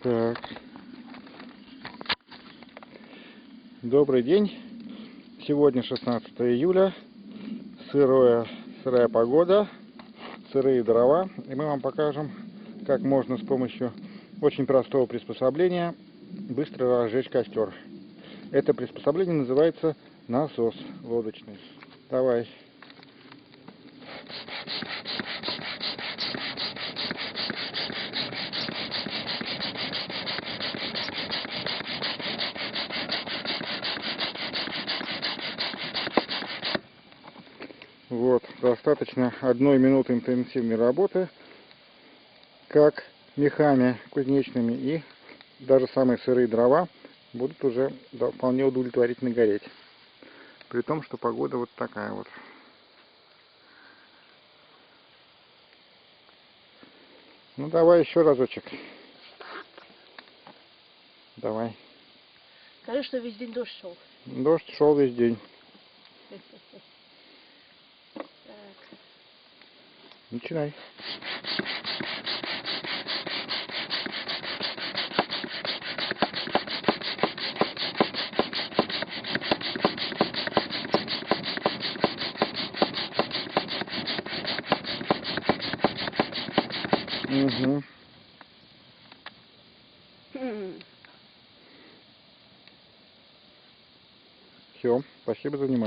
Так. Добрый день. Сегодня 16 июля. Сырая погода, сырые дрова. И мы вам покажем, как можно с помощью очень простого приспособления быстро разжечь костер. Это приспособление называется насос лодочный. Давай. Вот, достаточно 1 минуты интенсивной работы, как мехами кузнечными, и даже самые сырые дрова будут уже вполне удовлетворительно гореть. При том, что погода вот такая вот. Ну давай еще разочек. Давай. Скажи, что весь день дождь шел. Дождь шел весь день. Так. Начинай. Угу. Все, спасибо за внимание.